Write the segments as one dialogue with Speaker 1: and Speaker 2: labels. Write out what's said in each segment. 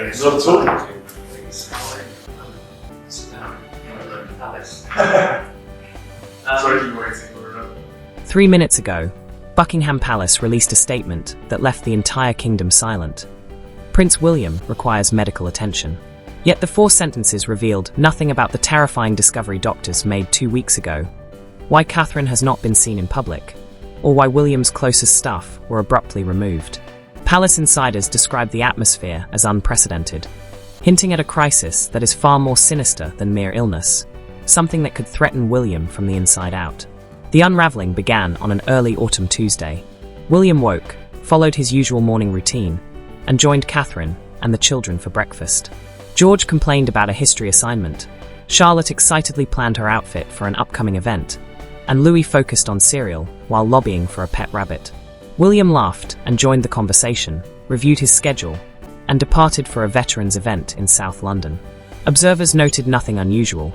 Speaker 1: Not
Speaker 2: Not
Speaker 1: at all.
Speaker 2: Sorry, keep waiting. We're
Speaker 3: 3 minutes ago, Buckingham Palace released a statement that left the entire kingdom silent. Prince William requires medical attention. Yet the 4 sentences revealed nothing about the terrifying discovery doctors made 2 weeks ago, why Catherine has not been seen in public, or why William's closest staff were abruptly removed. Palace insiders described the atmosphere as unprecedented, hinting at a crisis that is far more sinister than mere illness, something that could threaten William from the inside out. The unraveling began on an early autumn Tuesday. William woke, followed his usual morning routine, and joined Catherine and the children for breakfast. George complained about a history assignment. Charlotte excitedly planned her outfit for an upcoming event, and Louis focused on cereal while lobbying for a pet rabbit. William laughed and joined the conversation, reviewed his schedule, and departed for a veterans event in South London. Observers noted nothing unusual.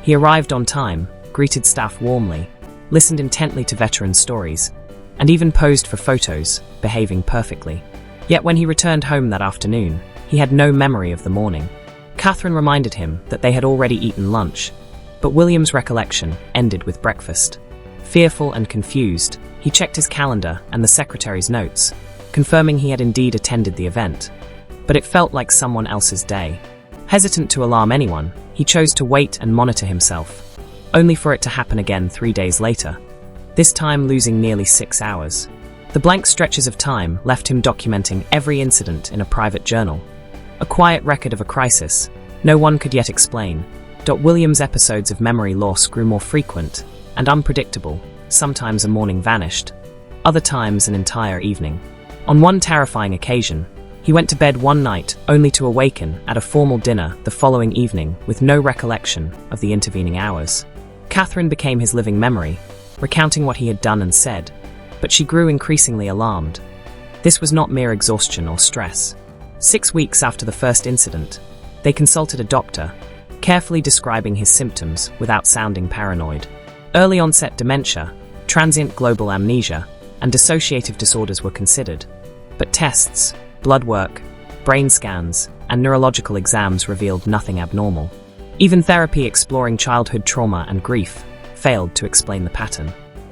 Speaker 3: He arrived on time, greeted staff warmly, listened intently to veteran stories, and even posed for photos, behaving perfectly. Yet when he returned home that afternoon, he had no memory of the morning. Catherine reminded him that they had already eaten lunch, but William's recollection ended with breakfast. Fearful and confused, he checked his calendar and the secretary's notes, confirming he had indeed attended the event. But it felt like someone else's day. Hesitant to alarm anyone, he chose to wait and monitor himself, only for it to happen again 3 days later, this time losing nearly 6 hours. The blank stretches of time left him documenting every incident in a private journal. A quiet record of a crisis no one could yet explain. William's episodes of memory loss grew more frequent and unpredictable. Sometimes a morning vanished, other times an entire evening. On one terrifying occasion, he went to bed one night only to awaken at a formal dinner the following evening with no recollection of the intervening hours. Catherine became his living memory, recounting what he had done and said, but she grew increasingly alarmed. This was not mere exhaustion or stress. 6 weeks after the first incident, they consulted a doctor, carefully describing his symptoms without sounding paranoid. Early onset dementia, transient global amnesia, and dissociative disorders were considered, but tests, blood work, brain scans, and neurological exams revealed nothing abnormal. Even therapy exploring childhood trauma and grief failed to explain the pattern.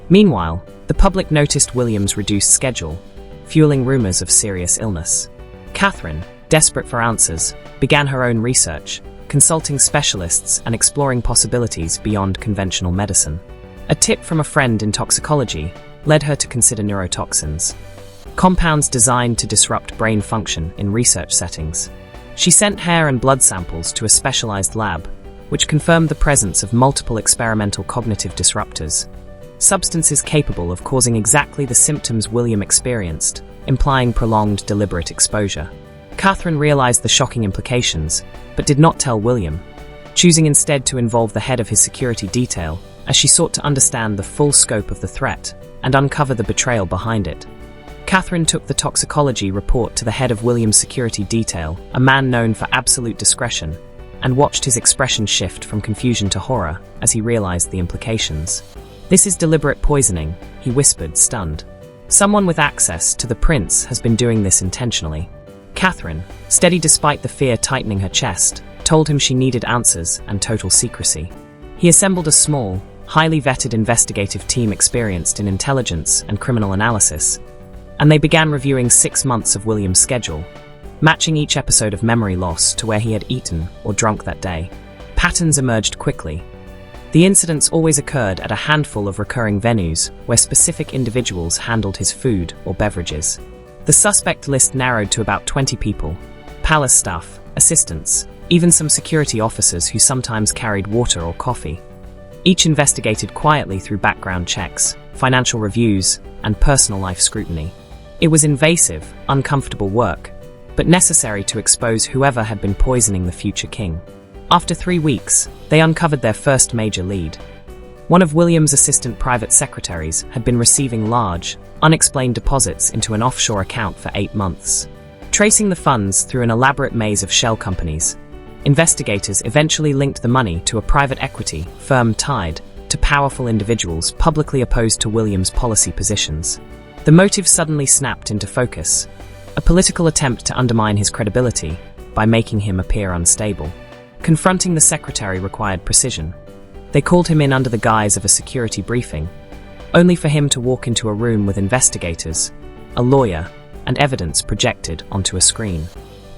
Speaker 3: Meanwhile, the public noticed William's reduced schedule, fueling rumors of serious illness. Catherine, desperate for answers, began her own research, consulting specialists and exploring possibilities beyond conventional medicine. A tip from a friend in toxicology led her to consider neurotoxins, compounds designed to disrupt brain function in research settings. She sent hair and blood samples to a specialized lab, which confirmed the presence of multiple experimental cognitive disruptors, substances capable of causing exactly the symptoms William experienced, implying prolonged deliberate exposure. Catherine realized the shocking implications, but did not tell William, choosing instead to involve the head of his security detail as she sought to understand the full scope of the threat and uncover the betrayal behind it. Catherine took the toxicology report to the head of William's security detail, a man known for absolute discretion, and watched his expression shift from confusion to horror as he realized the implications. "This is deliberate poisoning," he whispered, stunned. "Someone with access to the prince has been doing this intentionally." Catherine, steady despite the fear tightening her chest, told him she needed answers and total secrecy. He assembled a small, highly vetted investigative team experienced in intelligence and criminal analysis, and they began reviewing 6 months of William's schedule, matching each episode of memory loss to where he had eaten or drunk that day. Patterns emerged quickly. The incidents always occurred at a handful of recurring venues where specific individuals handled his food or beverages. The suspect list narrowed to about 20 people: palace staff, assistants, even some security officers who sometimes carried water or coffee. Each investigated quietly through background checks, financial reviews, and personal life scrutiny. It was invasive, uncomfortable work, but necessary to expose whoever had been poisoning the future king. After 3 weeks, they uncovered their first major lead. One of William's assistant private secretaries had been receiving large, unexplained deposits into an offshore account for 8 months. Tracing the funds through an elaborate maze of shell companies, investigators eventually linked the money to a private equity firm tied to powerful individuals publicly opposed to William's policy positions. The motive suddenly snapped into focus: a political attempt to undermine his credibility, by making him appear unstable. Confronting the secretary required precision. They called him in under the guise of a security briefing, only for him to walk into a room with investigators, a lawyer, and evidence projected onto a screen.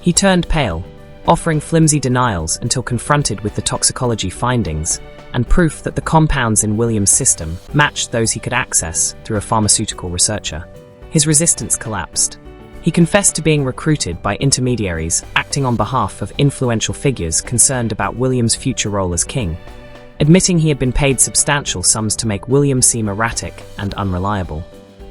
Speaker 3: He turned pale, offering flimsy denials until confronted with the toxicology findings and proof that the compounds in William's system matched those he could access through a pharmaceutical researcher. His resistance collapsed. He confessed to being recruited by intermediaries acting on behalf of influential figures concerned about William's future role as king, admitting he had been paid substantial sums to make William seem erratic and unreliable.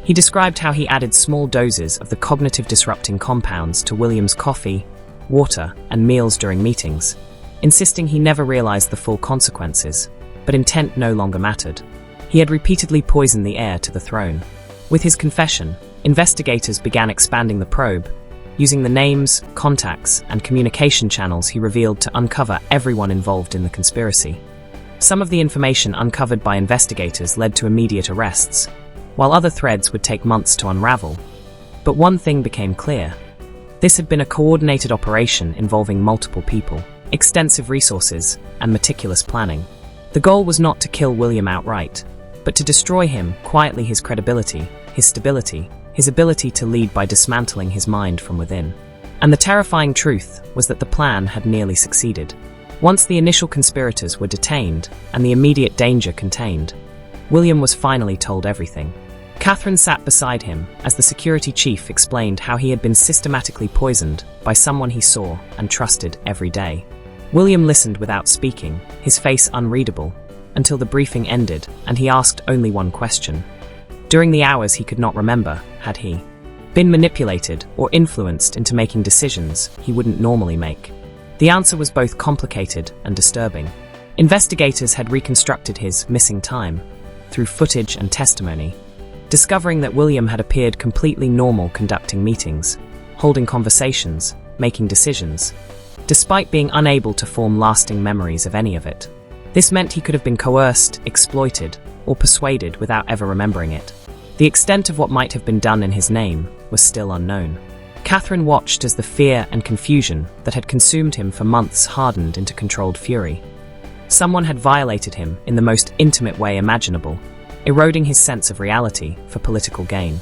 Speaker 3: He described how he added small doses of the cognitive-disrupting compounds to William's coffee, water, and meals during meetings, insisting he never realized the full consequences, but intent no longer mattered. He had repeatedly poisoned the heir to the throne. With his confession, investigators began expanding the probe, using the names, contacts, and communication channels he revealed to uncover everyone involved in the conspiracy. Some of the information uncovered by investigators led to immediate arrests, while other threads would take months to unravel. But one thing became clear. This had been a coordinated operation involving multiple people, extensive resources, and meticulous planning. The goal was not to kill William outright, but to destroy him, quietly, his credibility, his stability, his ability to lead by dismantling his mind from within. And the terrifying truth was that the plan had nearly succeeded. Once the initial conspirators were detained and the immediate danger contained, William was finally told everything. Catherine sat beside him as the security chief explained how he had been systematically poisoned by someone he saw and trusted every day. William listened without speaking, his face unreadable, until the briefing ended and he asked only one question. During the hours he could not remember, had he been manipulated or influenced into making decisions he wouldn't normally make? The answer was both complicated and disturbing. Investigators had reconstructed his missing time through footage and testimony, discovering that William had appeared completely normal conducting meetings, holding conversations, making decisions, despite being unable to form lasting memories of any of it. This meant he could have been coerced, exploited, or persuaded without ever remembering it. The extent of what might have been done in his name was still unknown. Catherine watched as the fear and confusion that had consumed him for months hardened into controlled fury. Someone had violated him in the most intimate way imaginable, eroding his sense of reality for political gain.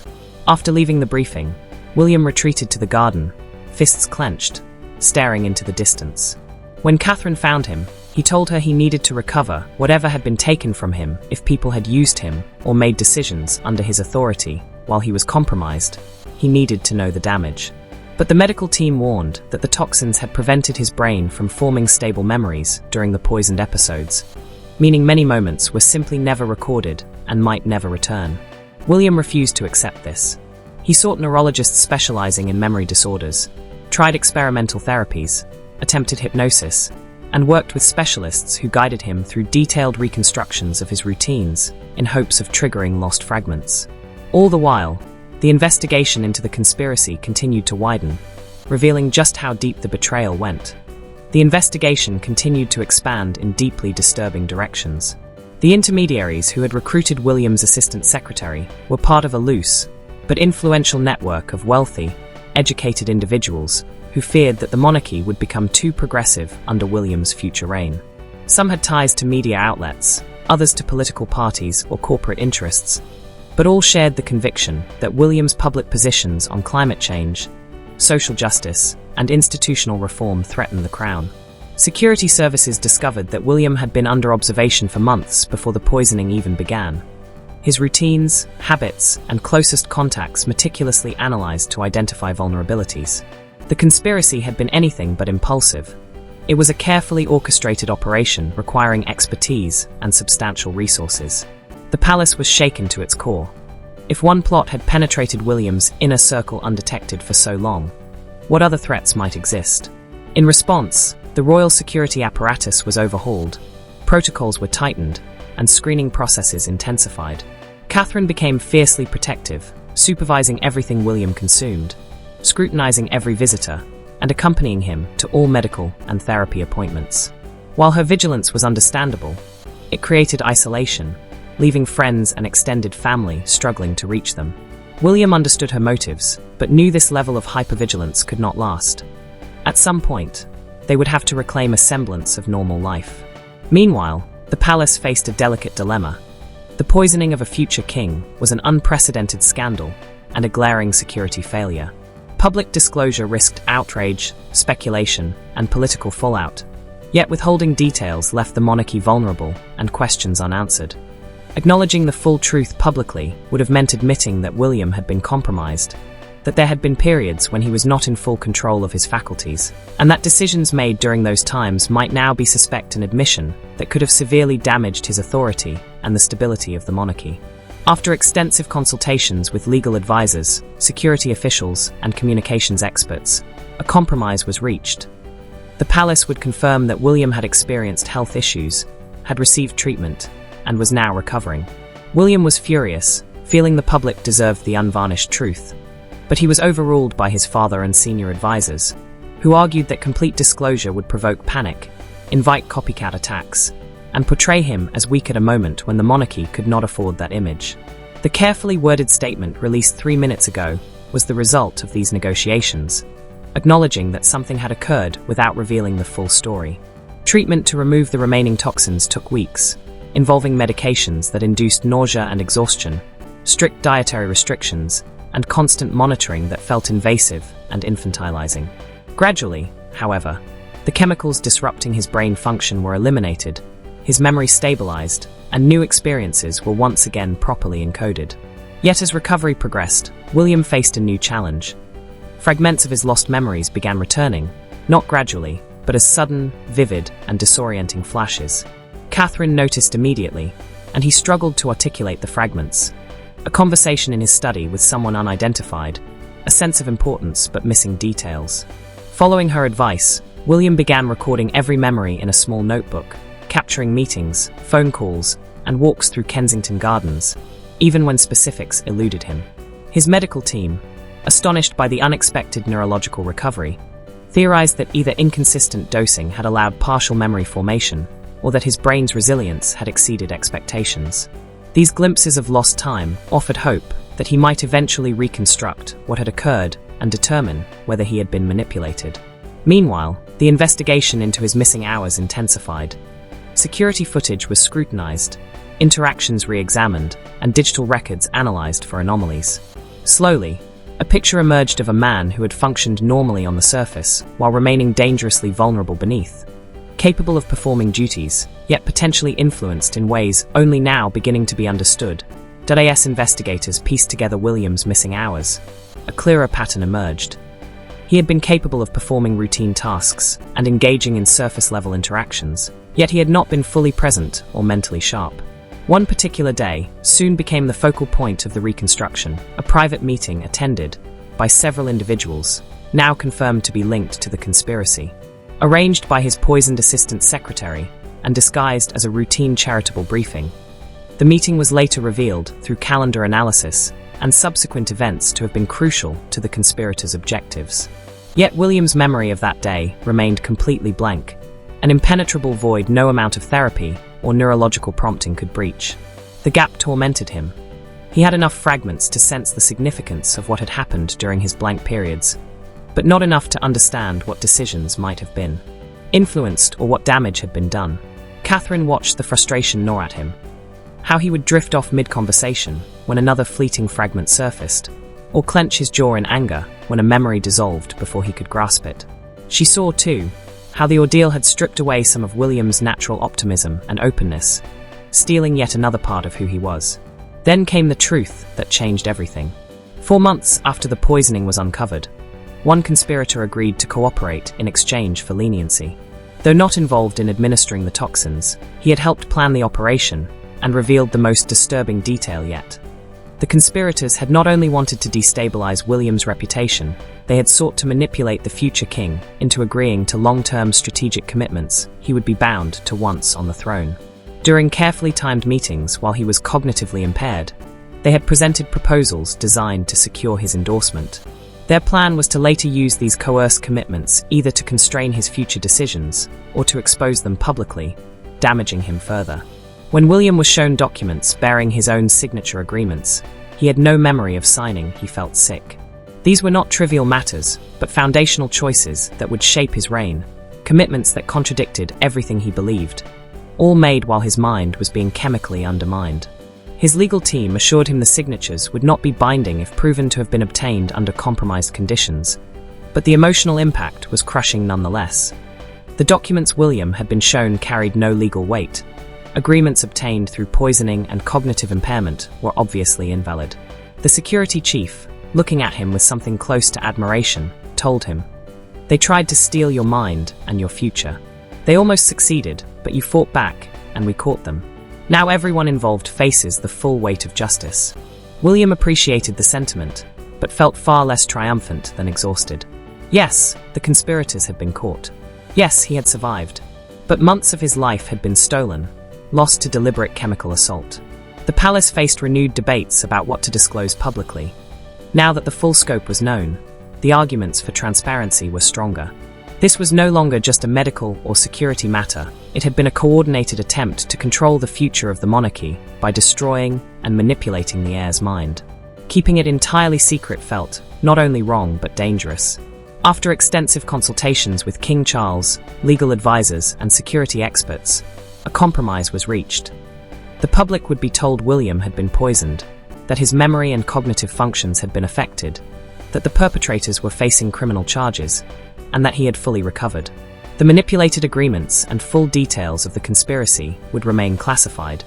Speaker 3: After leaving the briefing, William retreated to the garden, fists clenched, staring into the distance. When Catherine found him, he told her he needed to recover whatever had been taken from him if people had used him or made decisions under his authority while he was compromised. He needed to know the damage. But the medical team warned that the toxins had prevented his brain from forming stable memories during the poisoned episodes, meaning many moments were simply never recorded and might never return. William refused to accept this. He sought neurologists specializing in memory disorders, tried experimental therapies, attempted hypnosis, and worked with specialists who guided him through detailed reconstructions of his routines in hopes of triggering lost fragments. All the while, the investigation into the conspiracy continued to widen, revealing just how deep the betrayal went. The investigation continued to expand in deeply disturbing directions. The intermediaries who had recruited William's assistant secretary were part of a loose, but influential network of wealthy, educated individuals who feared that the monarchy would become too progressive under William's future reign. Some had ties to media outlets, others to political parties or corporate interests, but all shared the conviction that William's public positions on climate change, social justice, and institutional reform threatened the crown. Security services discovered that William had been under observation for months before the poisoning even began. His routines, habits, and closest contacts meticulously analyzed to identify vulnerabilities. The conspiracy had been anything but impulsive. It was a carefully orchestrated operation requiring expertise and substantial resources. The palace was shaken to its core. If one plot had penetrated William's inner circle undetected for so long, what other threats might exist? In response, the royal security apparatus was overhauled, protocols were tightened, and screening processes intensified. Catherine became fiercely protective, supervising everything William consumed, scrutinizing every visitor, and accompanying him to all medical and therapy appointments. While her vigilance was understandable, it created isolation, leaving friends and extended family struggling to reach them. William understood her motives, but knew this level of hypervigilance could not last. At some point, they would have to reclaim a semblance of normal life. Meanwhile, the palace faced a delicate dilemma. The poisoning of a future king was an unprecedented scandal and a glaring security failure. Public disclosure risked outrage, speculation, and political fallout, yet withholding details left the monarchy vulnerable and questions unanswered. Acknowledging the full truth publicly would have meant admitting that William had been compromised, that there had been periods when he was not in full control of his faculties, and that decisions made during those times might now be suspect an admission that could have severely damaged his authority and the stability of the monarchy. After extensive consultations with legal advisors, security officials, and communications experts, a compromise was reached. The palace would confirm that William had experienced health issues, had received treatment, and was now recovering. William was furious, feeling the public deserved the unvarnished truth, but he was overruled by his father and senior advisors, who argued that complete disclosure would provoke panic, invite copycat attacks, and portray him as weak at a moment when the monarchy could not afford that image. The carefully worded statement released 3 minutes ago was the result of these negotiations, acknowledging that something had occurred without revealing the full story. Treatment to remove the remaining toxins took weeks, involving medications that induced nausea and exhaustion, strict dietary restrictions, and constant monitoring that felt invasive and infantilizing. Gradually, however, the chemicals disrupting his brain function were eliminated, his memory stabilized, and new experiences were once again properly encoded. Yet as recovery progressed, William faced a new challenge. Fragments of his lost memories began returning, not gradually, but as sudden, vivid, and disorienting flashes. Catherine noticed immediately, and he struggled to articulate the fragments. A conversation in his study with someone unidentified, a sense of importance but missing details. Following her advice, William began recording every memory in a small notebook, capturing meetings, phone calls, and walks through Kensington Gardens, even when specifics eluded him. His medical team, astonished by the unexpected neurological recovery, theorized that either inconsistent dosing had allowed partial memory formation, or that his brain's resilience had exceeded expectations. These glimpses of lost time offered hope that he might eventually reconstruct what had occurred and determine whether he had been manipulated. Meanwhile, the investigation into his missing hours intensified. Security footage was scrutinized, interactions re-examined, and digital records analyzed for anomalies. Slowly, a picture emerged of a man who had functioned normally on the surface while remaining dangerously vulnerable beneath. Capable of performing duties, yet potentially influenced in ways only now beginning to be understood, DAS investigators pieced together William's missing hours. A clearer pattern emerged. He had been capable of performing routine tasks and engaging in surface-level interactions, yet he had not been fully present or mentally sharp. One particular day soon became the focal point of the reconstruction, a private meeting attended by several individuals, now confirmed to be linked to the conspiracy. Arranged by his poisoned assistant secretary and disguised as a routine charitable briefing, the meeting was later revealed through calendar analysis and subsequent events to have been crucial to the conspirators' objectives. Yet William's memory of that day remained completely blank, an impenetrable void no amount of therapy or neurological prompting could breach. The gap tormented him. He had enough fragments to sense the significance of what had happened during his blank periods, but not enough to understand what decisions might have been influenced or what damage had been done. Catherine watched the frustration gnaw at him. How he would drift off mid-conversation when another fleeting fragment surfaced, or clench his jaw in anger when a memory dissolved before he could grasp it. She saw, too, how the ordeal had stripped away some of William's natural optimism and openness, stealing yet another part of who he was. Then came the truth that changed everything. 4 months after the poisoning was uncovered, one conspirator agreed to cooperate in exchange for leniency. Though not involved in administering the toxins, he had helped plan the operation and revealed the most disturbing detail yet. The conspirators had not only wanted to destabilize William's reputation, they had sought to manipulate the future king into agreeing to long-term strategic commitments he would be bound to once on the throne. During carefully timed meetings while he was cognitively impaired, they had presented proposals designed to secure his endorsement. Their plan was to later use these coerced commitments either to constrain his future decisions or to expose them publicly, damaging him further. When William was shown documents bearing his own signature agreements, he had no memory of signing. He felt sick. These were not trivial matters, but foundational choices that would shape his reign, commitments that contradicted everything he believed, all made while his mind was being chemically undermined. His legal team assured him the signatures would not be binding if proven to have been obtained under compromised conditions, but the emotional impact was crushing nonetheless. The documents William had been shown carried no legal weight. Agreements obtained through poisoning and cognitive impairment were obviously invalid. The security chief, looking at him with something close to admiration, told him, "They tried to steal your mind and your future. They almost succeeded, but you fought back, and we caught them. Now everyone involved faces the full weight of justice." William appreciated the sentiment, but felt far less triumphant than exhausted. Yes, the conspirators had been caught. Yes, he had survived. But months of his life had been stolen, lost to deliberate chemical assault. The palace faced renewed debates about what to disclose publicly. Now that the full scope was known, the arguments for transparency were stronger. This was no longer just a medical or security matter. It had been a coordinated attempt to control the future of the monarchy by destroying and manipulating the heir's mind. Keeping it entirely secret felt not only wrong but dangerous. After extensive consultations with King Charles, legal advisors, and security experts, a compromise was reached. The public would be told William had been poisoned, that his memory and cognitive functions had been affected, that the perpetrators were facing criminal charges, and that he had fully recovered. The manipulated agreements and full details of the conspiracy would remain classified,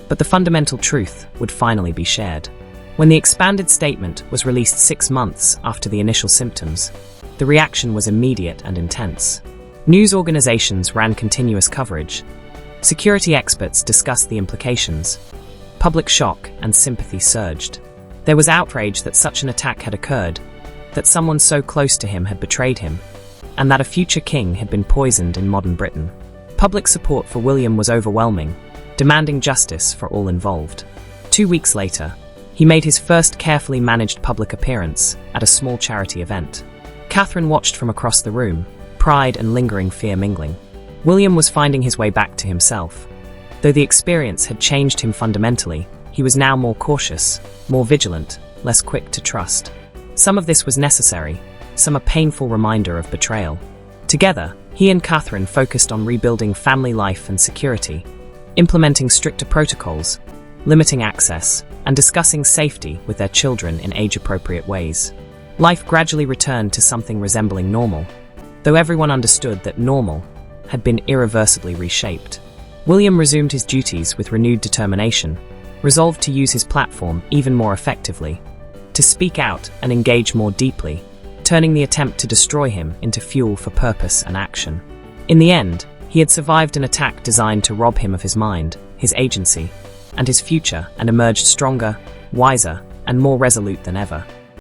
Speaker 3: but the fundamental truth would finally be shared. When the expanded statement was released 6 months after the initial symptoms, the reaction was immediate and intense. News organizations ran continuous coverage. Security experts discussed the implications. Public shock and sympathy surged. There was outrage that such an attack had occurred, that someone so close to him had betrayed him, and that a future king had been poisoned in modern Britain. Public support for William was overwhelming, demanding justice for all involved. 2 weeks later, he made his first carefully managed public appearance at a small charity event. Catherine watched from across the room, pride and lingering fear mingling. William was finding his way back to himself. Though the experience had changed him fundamentally, he was now more cautious, more vigilant, less quick to trust. Some of this was necessary, some a painful reminder of betrayal. Together, he and Catherine focused on rebuilding family life and security, implementing stricter protocols, limiting access, and discussing safety with their children in age-appropriate ways. Life gradually returned to something resembling normal, though everyone understood that normal had been irreversibly reshaped. William resumed his duties with renewed determination, resolved to use his platform even more effectively, to speak out and engage more deeply, turning the attempt to destroy him into fuel for purpose and action. In the end, he had survived an attack designed to rob him of his mind, his agency, and his future, and emerged stronger, wiser, and more resolute than ever.